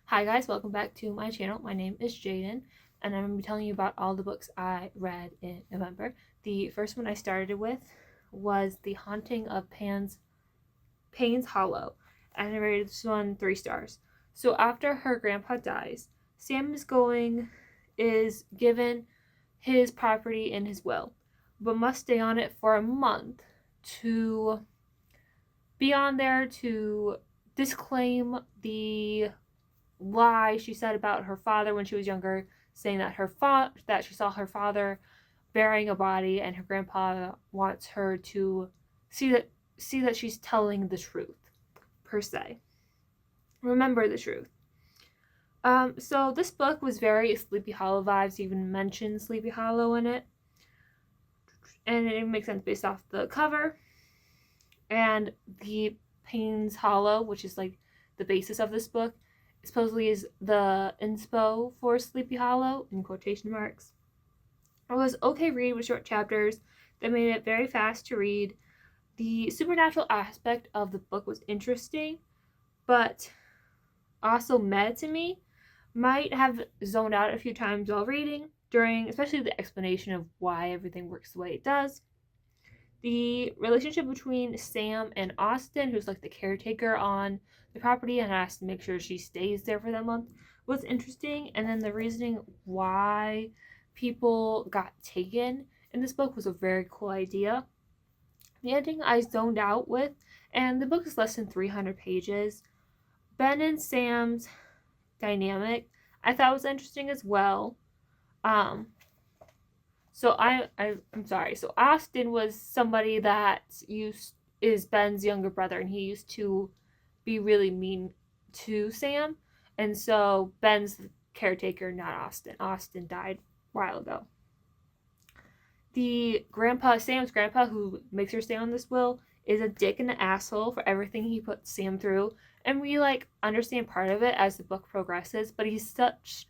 Hi guys, welcome back to my channel. My name is Jaden, and I'm going to be telling you about all the books I read in November. The first one I started with was The Haunting of Paynes Hollow, and I rated this one 3 stars. So after her grandpa dies, Sam is given his property in his will, but must stay on it for a month to be on there to disclaim the lie she said about her father when she was younger, saying that that she saw her father burying a body, and her grandpa wants her to see that she's telling the truth, per se. Remember the truth. So this book was very Sleepy Hollow vibes, even mentioned Sleepy Hollow in it. And it makes sense based off the cover. And the Paynes Hollow, which is like the basis of this book, supposedly is the inspo for Sleepy Hollow, in quotation marks. It was okay read with short chapters that made it very fast to read. The supernatural aspect of the book was interesting, but also meh to me. Might have zoned out a few times while reading, during especially the explanation of why everything works the way it does. The relationship between Sam and Austin, who's like the caretaker on the property and has to make sure she stays there for that month, was interesting. And then the reasoning why people got taken in this book was a very cool idea. The ending I zoned out with, and the book is less than 300 pages. Ben and Sam's dynamic I thought was interesting as well. So I'm sorry. So Austin was somebody that is Ben's younger brother, and he used to be really mean to Sam. And so Ben's the caretaker, not Austin. Austin died a while ago. Sam's grandpa, who makes her stay on this will, is a dick and an asshole for everything he puts Sam through. And we understand part of it as the book progresses, but he's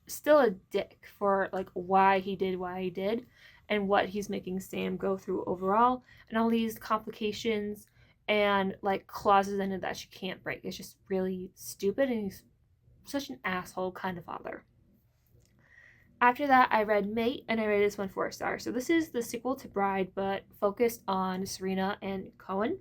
still a dick for why he did and what he's making Sam go through overall, and all these complications and clauses in it that she can't break. It's just really stupid, and he's such an asshole kind of father. After that, I read Mate, and I rated this one 4 stars. So this is the sequel to Bride, but focused on Serena and Cohen.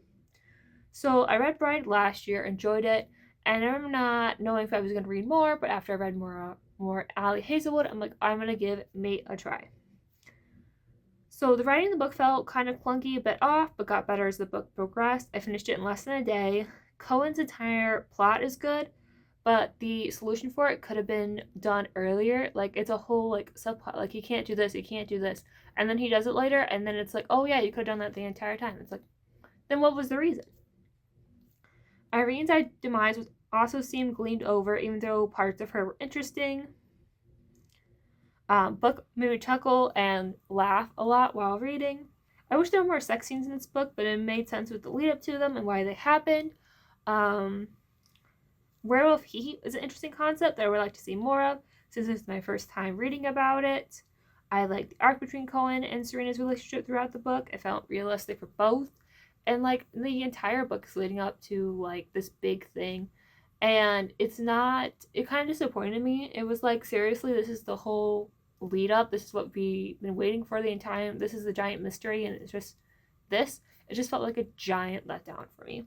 So I read Bride last year, enjoyed it, and I'm not knowing if I was going to read more, but after I read more Allie Hazelwood, I'm like, I'm going to give Mate a try. So the writing in the book felt kind of clunky, a bit off, but got better as the book progressed. I finished it in less than a day. Cohen's entire plot is good, but the solution for it could have been done earlier. It's a whole subplot. You can't do this, you can't do this. And then he does it later, and then it's oh yeah, you could have done that the entire time. It's then what was the reason? Irene's demise also seemed gleamed over, even though parts of her were interesting. Book made me chuckle and laugh a lot while reading. I wish there were more sex scenes in this book, but it made sense with the lead up to them and why they happened. Werewolf heat is an interesting concept that I would like to see more of, since it's my first time reading about it. I liked the arc between Cohen and Serena's relationship throughout the book. It felt realistic for both. And the entire book is leading up to this big thing. And it kind of disappointed me. It was seriously, this is the whole lead up. This is what we've been waiting for the entire time. This is the giant mystery, and it's just this. It just felt like a giant letdown for me.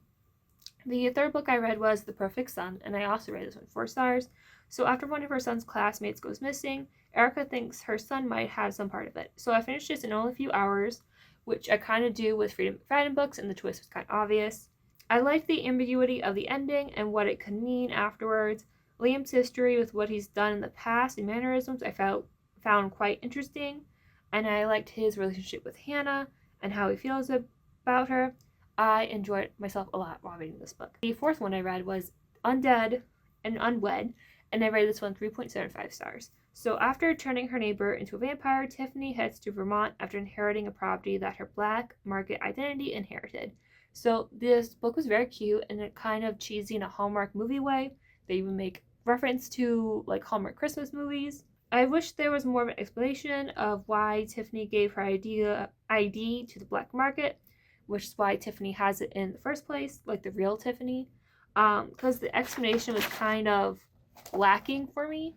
The third book I read was The Perfect Son, and I also rated this one 4 stars. So after one of her son's classmates goes missing, Erica thinks her son might have some part of it. So I finished this in only a few hours, which I kind of do with Freedom McFadden books, and the twist was kind of obvious. I liked the ambiguity of the ending and what it could mean afterwards. Liam's history with what he's done in the past and mannerisms I found quite interesting, and I liked his relationship with Hannah and how he feels about her. I enjoyed myself a lot while reading this book. The fourth one I read was Undead and Unwed, and I rated this one 3.75 stars. So after turning her neighbor into a vampire, Tiffany heads to Vermont after inheriting a property that her black market identity inherited. So this book was very cute, and it kind of cheesy in a Hallmark movie way. They even make reference to Hallmark Christmas movies. I wish there was more of an explanation of why Tiffany gave her ID to the black market, which is why Tiffany has it in the first place, the real Tiffany. Because the explanation was kind of lacking for me.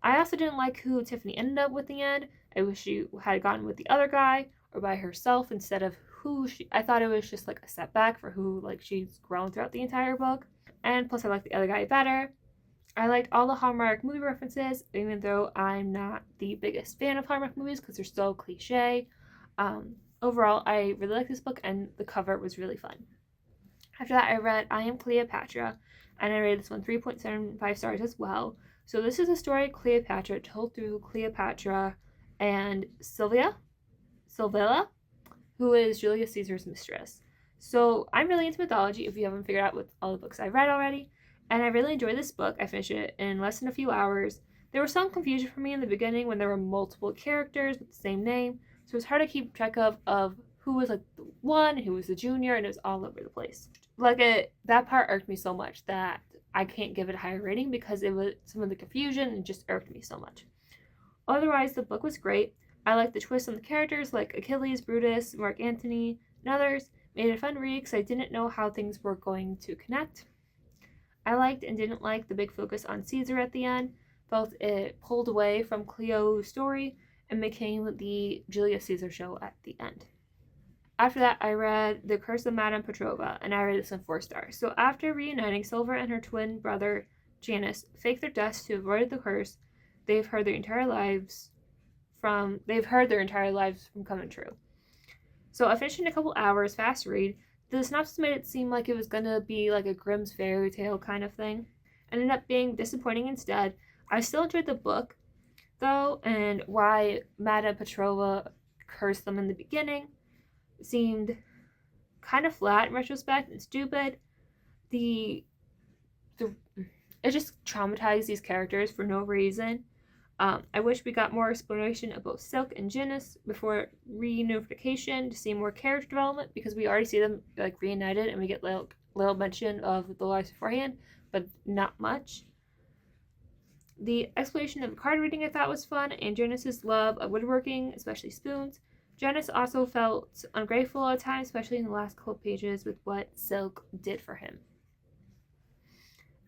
I also didn't like who Tiffany ended up with in the end. I wish she had gone with the other guy or by herself instead of who she. I thought it was just like a setback for who like she's grown throughout the entire book. And plus, I liked the other guy better. I liked all the Hallmark movie references, even though I'm not the biggest fan of Hallmark movies because they're so cliche. Overall, I really liked this book, and the cover was really fun. After that, I read I Am Cleopatra, and I rated this one 3.75 stars as well. So this is a story of Cleopatra told through Cleopatra and Sylvia, who is Julius Caesar's mistress. So I'm really into mythology, if you haven't figured out with all the books I've read already, and I really enjoyed this book. I finished it in less than a few hours. There was some confusion for me in the beginning when there were multiple characters with the same name, so it was hard to keep track of who was like the one and who was the junior, and it was all over the place. That part irked me so much that I can't give it a higher rating because it was some of the confusion and just irked me so much. Otherwise, the book was great. I liked the twists on the characters like Achilles, Brutus, Mark Antony, and others. Made it a fun read because I didn't know how things were going to connect. I liked and didn't like the big focus on Caesar at the end. Felt it pulled away from Cleo's story and became the Julius Caesar show at the end. After that, I read The Curse of Madame Petrova, and I rated this one 4 stars. So after reuniting, Silver and her twin brother, Janus, fake their deaths to avoid the curse they've heard their entire lives from coming true. So I finished in a couple hours, fast read. The synopsis made it seem like it was gonna be like a Grimm's fairy tale kind of thing. Ended up being disappointing instead. I still enjoyed the book, though, and why Madame Petrova cursed them in the beginning seemed kind of flat in retrospect and stupid. It just traumatized these characters for no reason. I wish we got more exploration of both Silk and Janus before reunification to see more character development, because we already see them like reunited and we get little mention of the lives beforehand, but not much. The exploration of card reading I thought was fun, and Janus's love of woodworking, especially spoons. Janus also felt ungrateful at times, especially in the last couple pages with what Silk did for him.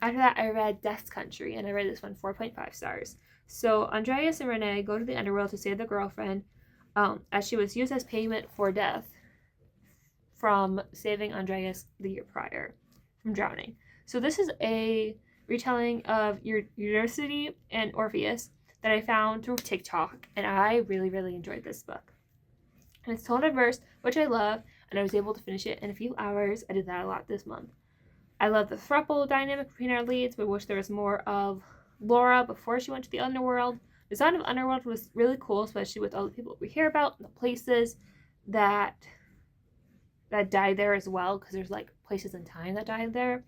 After that, I read Death's Country, and I read this one 4.5 stars. So Andreas and Renee go to the underworld to save their girlfriend, as she was used as payment for death from saving Andreas the year prior from drowning. So this is a retelling of Eurydice and Orpheus that I found through TikTok, and I really, really enjoyed this book. And it's told in verse, which I love, and I was able to finish it in a few hours. I did that a lot this month. I love the throuple dynamic between our leads. We wish there was more of Laura before she went to the underworld. The design of Underworld was really cool, especially with all the people we hear about and the places that died there as well, because there's like places in time that died there.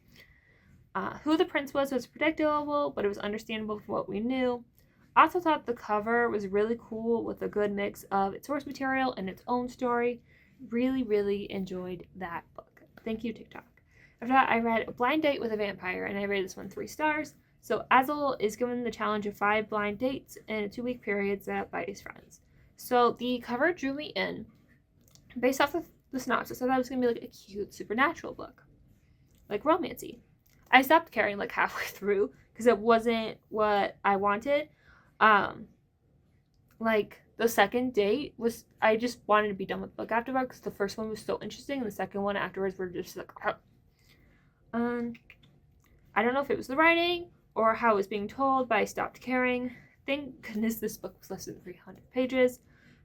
Who the prince was predictable, but it was understandable from what we knew. I also thought the cover was really cool with a good mix of its source material and its own story. Really, really enjoyed that book. Thank you, TikTok. After that, I read A Blind Date with a Vampire, and I rated this one 3 stars. So Azel is given the challenge of 5 blind dates in a 2-week period set up by his friends. So the cover drew me in. Based off of the synopsis, I thought it was going to be like a cute supernatural book. Like romancy. I stopped caring like halfway through because it wasn't what I wanted. Like the second date was, I just wanted to be done with the book afterward because the first one was so interesting and the second one afterwards were just like, I don't know if it was the writing or how it was being told, but I stopped caring. Thank goodness this book was less than 300 pages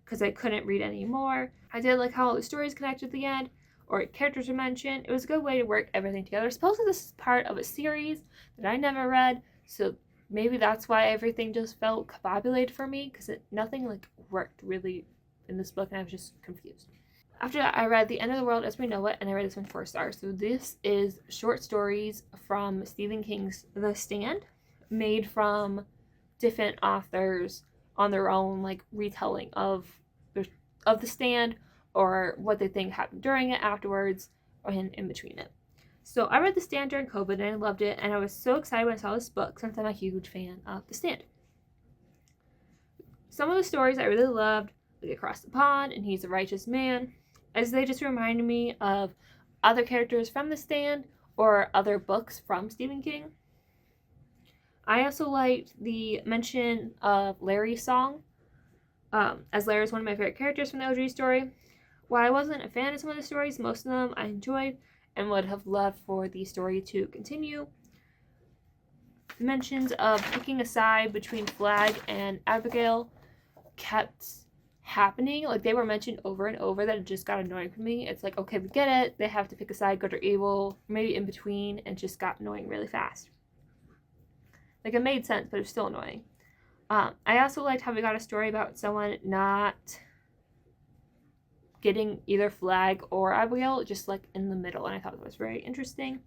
because I couldn't read any more. I did like how all the stories connected at the end, or characters were mentioned. It was a good way to work everything together. Supposedly this is part of a series that I never read, so maybe that's why everything just felt combobulated for me, because nothing like worked really in this book and I was just confused. After that, I read The End of the World as We Know It, and I read this one 4 stars. So this is short stories from Stephen King's The Stand, made from different authors on their own, like retelling of The Stand, or what they think happened during it, afterwards, or in between it. So I read The Stand during COVID and I loved it, and I was so excited when I saw this book since I'm a huge fan of The Stand. Some of the stories I really loved, like Across the Pond and He's a Righteous Man, as they just reminded me of other characters from The Stand or other books from Stephen King. I also liked the mention of Larry's song, as Larry is one of my favorite characters from the OG story. While I wasn't a fan of some of the stories, most of them I enjoyed and would have loved for the story to continue. Mentions of picking a side between Flag and Abigail kept happening. Like, they were mentioned over and over that it just got annoying for me. It's like, okay, we get it. They have to pick a side, good or evil, maybe in between, and just got annoying really fast. Like, it made sense, but it was still annoying. I also liked how we got a story about someone not getting either Flag or Abigail, just like in the middle, and I thought that was very interesting.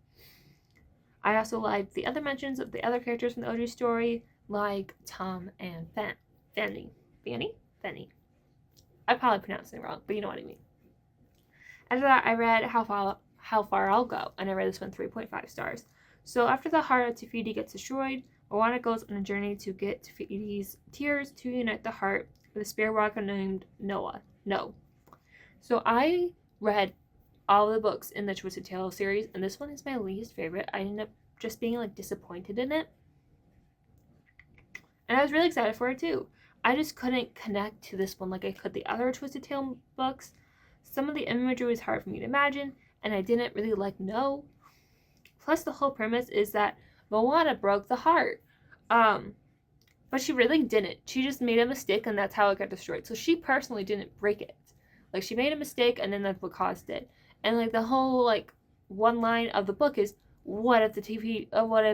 I also liked the other mentions of the other characters from the OG story, like Tom and Fanny. I probably pronounced it wrong, but you know what I mean. After that, I read How Far I'll Go, and I read this one 3.5 stars. So after the heart of Te Fiti gets destroyed, Moana goes on a journey to get Te Fiti's tears to unite the heart with a spirit walker named No. So I read all the books in the Twisted Tales series, and this one is my least favorite. I ended up just being like disappointed in it. And I was really excited for it too. I just couldn't connect to this one like I could the other Twisted Tale books. Some of the imagery was hard for me to imagine, and I didn't really like No. Plus, the whole premise is that Moana broke the heart. But she really didn't. She just made a mistake, and that's how it got destroyed. So she personally didn't break it. Like, she made a mistake, and then that's what caused it. And like the whole like one line of the book is, what if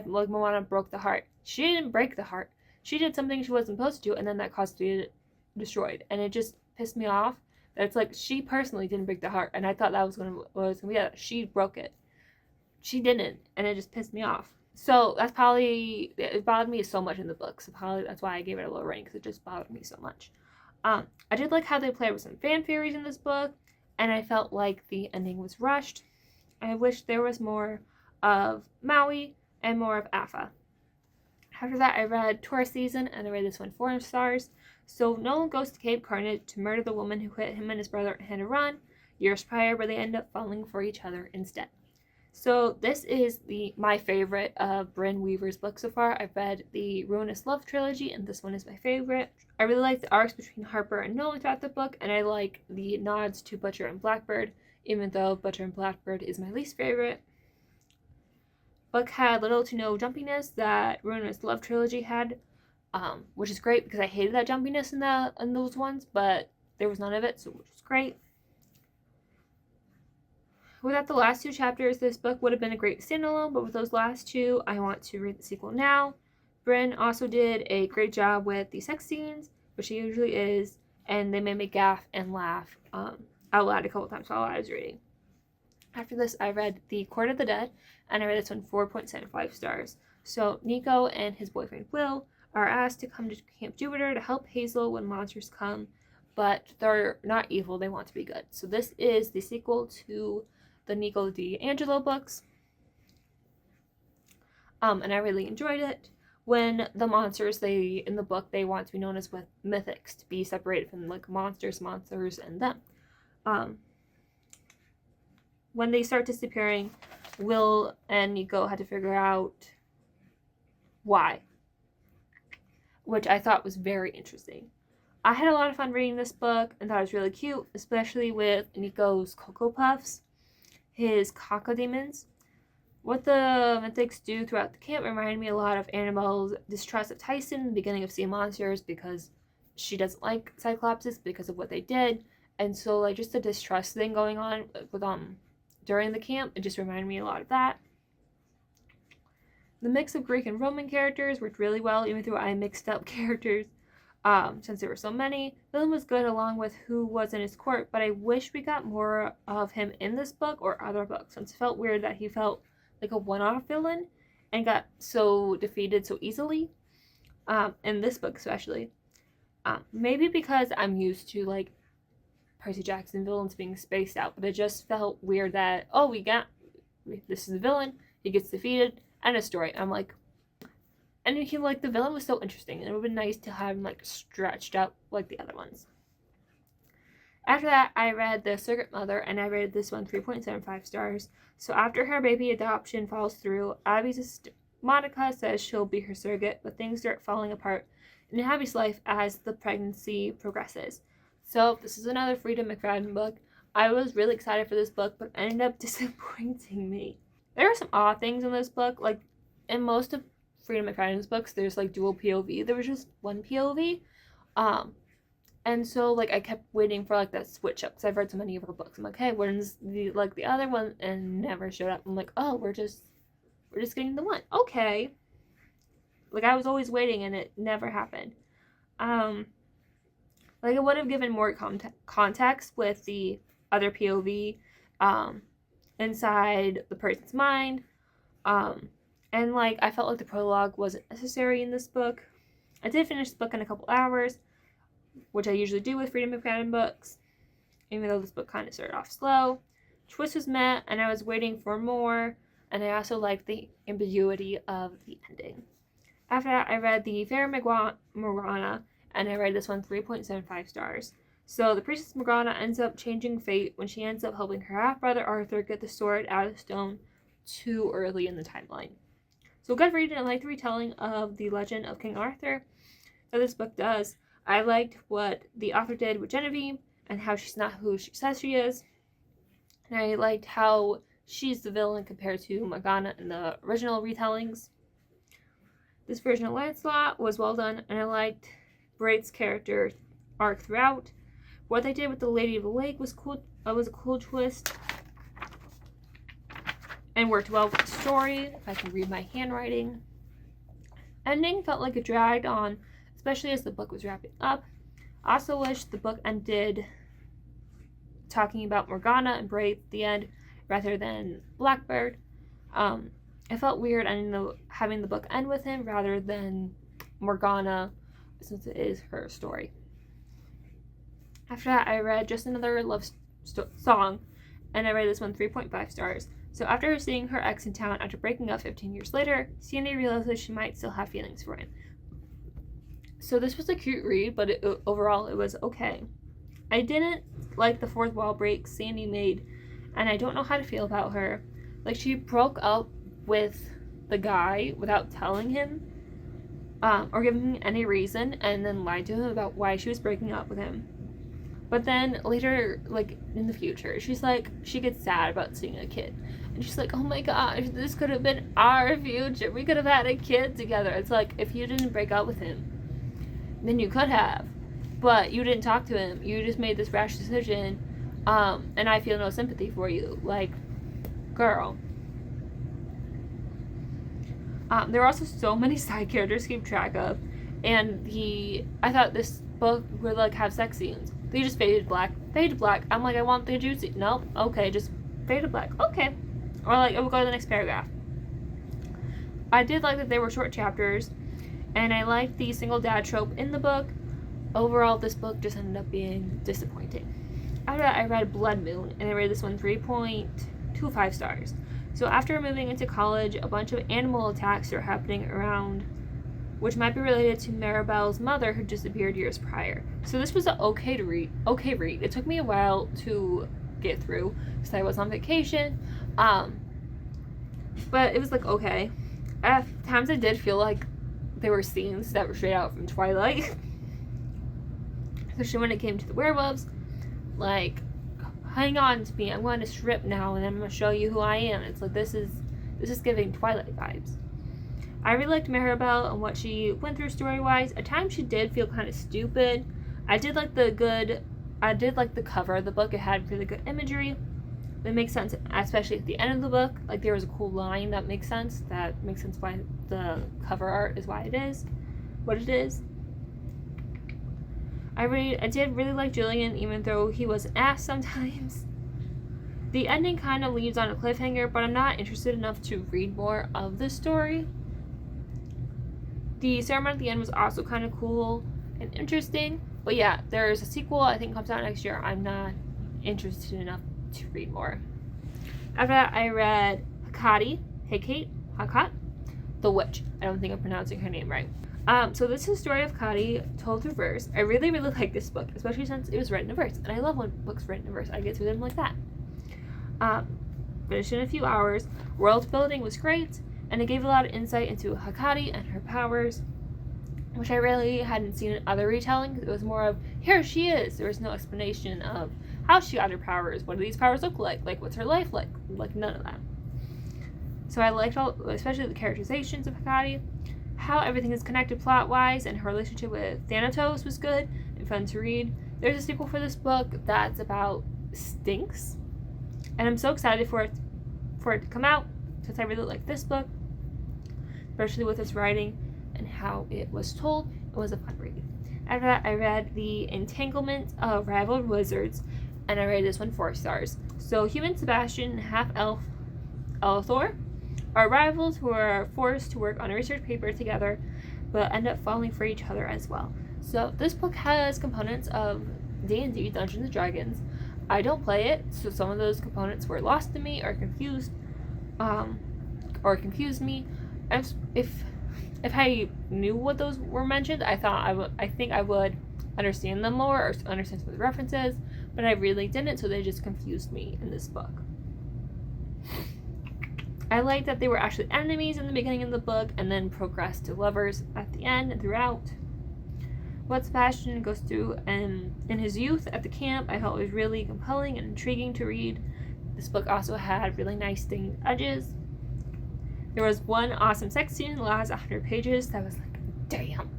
like Moana broke the heart? She didn't break the heart. She did something she wasn't supposed to, and then that caused it to be destroyed. And it just pissed me off that it's like she personally didn't break the heart, and I thought that was gonna be that she broke it. She didn't, and it just pissed me off. So that's probably, it bothered me so much in the book. So probably that's why I gave it a low rank, because it just bothered me so much. I did like how they played with some fan theories in this book, and I felt like the ending was rushed. I wish there was more of Maui and more of Afa. After that, I read Tourist Season, and I read this one 4 stars. So Nolan goes to Cape Carnage to murder the woman who hit him and his brother and had to run years prior, but they end up falling for each other instead. So this is my favorite of Brynne Weaver's book so far. I've read the Ruinous Love trilogy, and this one is my favorite. I really like the arcs between Harper and Nolan throughout the book, and I like the nods to Butcher and Blackbird, even though Butcher and Blackbird is my least favorite. Book had little to no jumpiness that Ruinous Love trilogy had, which is great because I hated that jumpiness in those ones, but there was none of it, so which was great. Without the last 2 chapters, this book would have been a great standalone, but with those last 2, I want to read the sequel now. Brynne also did a great job with the sex scenes, which she usually is, and they made me gaff and laugh out loud a couple times while I was reading. After this, I read The Court of the Dead, and I read this one 4.75 stars. So Nico and his boyfriend Will are asked to come to Camp Jupiter to help Hazel when monsters come, but they're not evil, they want to be good. So this is the sequel to the Nico D'Angelo books, and I really enjoyed it. When the monsters in the book, they want to be known as mythics, to be separated from like monsters, and them. When they start disappearing, Will and Nico had to figure out why, which I thought was very interesting. I had a lot of fun reading this book and thought it was really cute, especially with Nico's Cocoa Puffs, his cacodemons. What the mythics do throughout the camp reminded me a lot of Annabelle's distrust of Tyson in the beginning of Sea Monsters, because she doesn't like Cyclopses because of what they did. And so like just the distrust thing going on with during the camp, it just reminded me a lot of that. The mix of Greek and Roman characters worked really well, even though I mixed up characters since there were so many. Villain was good along with who was in his court, but I wish we got more of him in this book or other books, since it felt weird that he felt like a one-off villain and got so defeated so easily, in this book especially. Maybe because I'm used to like Percy Jackson villains being spaced out, but it just felt weird that, oh, this is the villain, he gets defeated, and a story. I'm like, and he, like, the villain was so interesting, and it would have been nice to have him like stretched out like the other ones. After that, I read The Surrogate Mother, and I rated this one 3.75 stars. So after her baby adoption falls through, Abby's Monica says she'll be her surrogate, but things start falling apart in Abby's life as the pregnancy progresses. So this is another Freida McFadden book. I was really excited for this book, but ended up disappointing me. There are some odd things in this book. Like, in most of Freida McFadden's books, there's like dual POV. There was just one POV. And so like I kept waiting for like that switch up because I've read so many of her books. I'm like, hey, when's the other one? And never showed up. I'm like, oh, we're just getting the one. Okay. Like, I was always waiting and it never happened. Like, it would have given more context with the other POV inside the person's mind. And, like, I felt like the prologue wasn't necessary in this book. I did finish the book in a couple hours, which I usually do with Freida McFadden books, even though this book kind of started off slow. Twist was met, and I was waiting for more, and I also liked the ambiguity of the ending. After that, I read the Faerie Morgana, and I read this one 3.75 stars. So the Princess Morgana ends up changing fate when she ends up helping her half-brother Arthur get the sword out of the stone too early in the timeline. So good reading. I like the retelling of the legend of King Arthur that this book does. I liked what the author did with Genevieve and how she's not who she says she is. And I liked how she's the villain compared to Morgana in the original retellings. This version of Lancelot was well done, and I liked Braith's character arc throughout. What they did with the Lady of the Lake was cool. It was a cool twist and worked well with the story, if I can read my handwriting. Ending felt like it dragged on, especially as the book was wrapping up. I also wish the book ended talking about Morgana and Braith at the end rather than Blackbird. It felt weird having the book end with him rather than Morgana, since it is her story. After that, I read Just Another Love Song, and I read this one 3.5 stars. So after seeing her ex in town after breaking up 15 years later, Sandy realizes she might still have feelings for him. So this was a cute read, but overall it was okay. I didn't like the fourth wall break Sandy made, and I don't know how to feel about her. Like, she broke up with the guy without telling him or giving him any reason, and then lied to him about why she was breaking up with him. But then later, like in the future, she's like, she gets sad about seeing a kid, and she's like, oh my gosh, this could have been our future, we could have had a kid together. It's like, if you didn't break up with him, then you could have, but you didn't talk to him, you just made this rash decision, and I feel no sympathy for you. Like, girl. There were also so many side characters to keep track of, and I thought this book would like have sex scenes. They just faded black. I'm like, I want the juicy. Nope. Okay, just faded black. Okay. Or like, I will go to the next paragraph. I did like that they were short chapters, and I liked the single dad trope in the book. Overall, this book just ended up being disappointing. After that, I read Blood Moon, and I rated this one 3.25 stars. So after moving into college, a bunch of animal attacks are happening around, which might be related to Maribel's mother who disappeared years prior. So this was an okay read. It took me a while to get through because I was on vacation, but it was like okay. At times I did feel like there were scenes that were straight out from Twilight, especially when it came to the werewolves. Like, hang on to me, I'm going to strip now and I'm going to show you who I am. It's like, this is giving Twilight vibes. I really liked Maribel and what she went through story-wise. At times she did feel kind of stupid. I did like the cover of the book. It had really good imagery. That makes sense, especially at the end of the book. Like, there was a cool line that makes sense. That makes sense why the cover art is why it is what it is. I did really like Julian, even though he was an ass sometimes. The ending kind of leaves on a cliffhanger, but I'm not interested enough to read more of the story. The ceremony at the end was also kind of cool and interesting. But yeah, there's a sequel I think comes out next year. I'm not interested enough to read more. After that, I read Hekate-The Witch. I don't think I'm pronouncing her name right. So this is the story of Hekate told through verse. I really, really like this book, especially since it was written in verse. And I love when books written in verse. I get through them like that. Finished in a few hours. World building was great. and it gave a lot of insight into Hekate and her powers, which I really hadn't seen in other retellings. It was more of, here she is. There was no explanation of how she got her powers, what do these powers look like what's her life like none of that. So I liked especially the characterizations of Hekate, how everything is connected plot-wise, and her relationship with Thanatos was good and fun to read. There's a sequel for this book that's about Stinks, and I'm so excited for it to come out, since I really like this book, especially with its writing and how it was told. It was a fun read. After that, I read The Entanglement of Rival Wizards, and I rated this one 4 stars. So human Sebastian and half-elf Elthor are rivals who are forced to work on a research paper together, but end up falling for each other as well. So this book has components of D&D, Dungeons and Dragons. I don't play it, so some of those components were lost to me or confused me. If I knew what those were mentioned, I think I would understand them more or understand some of the references, but I really didn't, so they just confused me in this book. I liked that they were actually enemies in the beginning of the book and then progressed to lovers at the end and throughout. What Sebastian goes through in his youth at the camp, I thought was really compelling and intriguing to read. This book also had really nice stained edges. There was one awesome sex scene in the last 100 pages that was like, damn.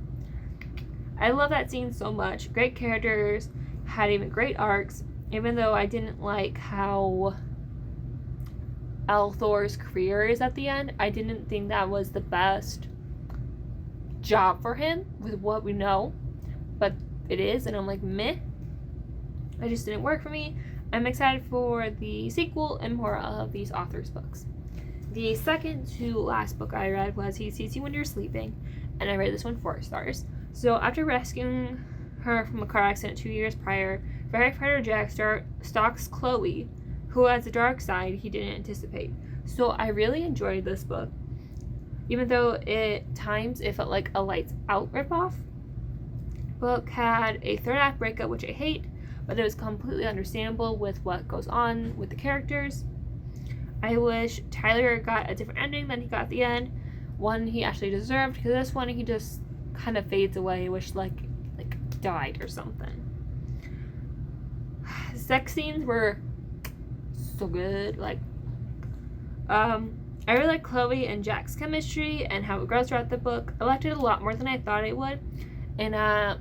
I love that scene so much. Great characters, had even great arcs, even though I didn't like how Elthor's career is at the end. I didn't think that was the best job for him with what we know, but it is, and I'm like, meh. It just didn't work for me. I'm excited for the sequel and more of these authors' books. The second to last book I read was He Sees You When You're Sleeping, and I rated this one 4 stars. So after rescuing her from a car accident 2 years prior, firefighter Jack stalks Chloe, who has a dark side he didn't anticipate. So I really enjoyed this book, even though at times it felt like a Lights Out ripoff. Book had a third act breakup, which I hate, but it was completely understandable with what goes on with the characters. I wish Tyler got a different ending than he got at the end, one he actually deserved, because this one he just kind of fades away. I wish like died or something. Sex scenes were so good. I really like Chloe and Jack's chemistry and how it grows throughout the book. I liked it a lot more than I thought it would. And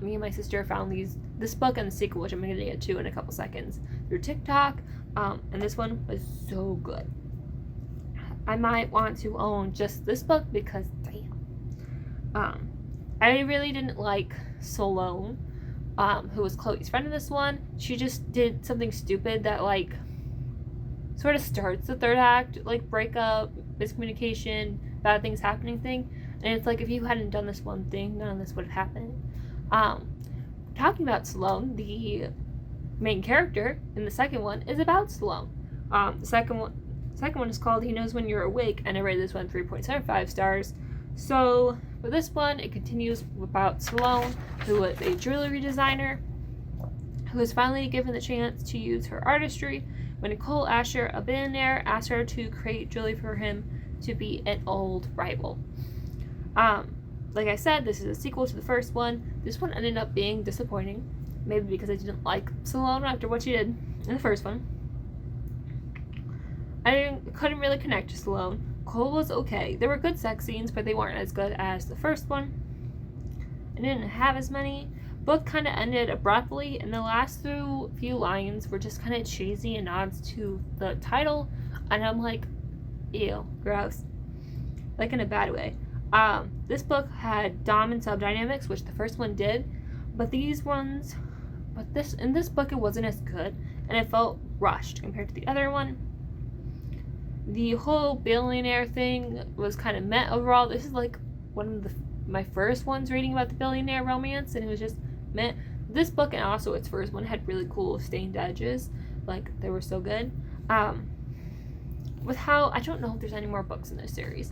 me and my sister found this book and the sequel, which I'm going to get to in a couple seconds, through TikTok. And this one was so good. I might want to own just this book because damn. I really didn't like Sloane, who was Chloe's friend in this one. She just did something stupid that sort of starts the third act, breakup, miscommunication, bad things happening thing. And it's like, if you hadn't done this one thing, none of this would have happened. Talking about Sloane, the main character in the second one is about Sloane. The second one is called He Knows When You're Awake, and I rated this one 3.75 stars. So for this one, it continues about Sloane, who was a jewelry designer, who was finally given the chance to use her artistry when Nicole Asher, a billionaire, asked her to create jewelry for him to be an old rival. Like I said, this is a sequel to the first one. This one ended up being disappointing, maybe because I didn't like Sloane after what she did in the first one. I couldn't really connect to Sloane. Cole was okay. There were good sex scenes, but they weren't as good as the first one. I didn't have as many. Book kind of ended abruptly, and the last few lines were just kind of cheesy and nods to the title, and I'm like, ew, gross. In a bad way. This book had dom and sub dynamics, which the first one did, but in this book it wasn't as good, and it felt rushed compared to the other one. The whole billionaire thing was kind of meh overall. This is one of my first ones reading about the billionaire romance, and it was just meh. This book and also its first one had really cool stained edges, they were so good. With how I don't know if there's any more books in this series.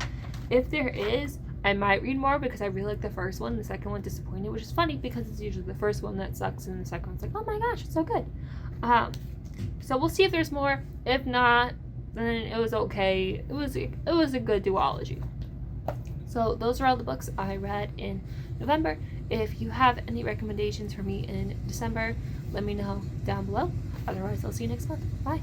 If there is, I might read more because I really like the first one. The second one disappointed, which is funny because it's usually the first one that sucks and the second one's like, oh my gosh, it's so good. So we'll see if there's more. If not, then it was okay. It was a good duology. So those are all the books I read in November. If you have any recommendations for me in December, let me know down below. Otherwise, I'll see you next month. Bye.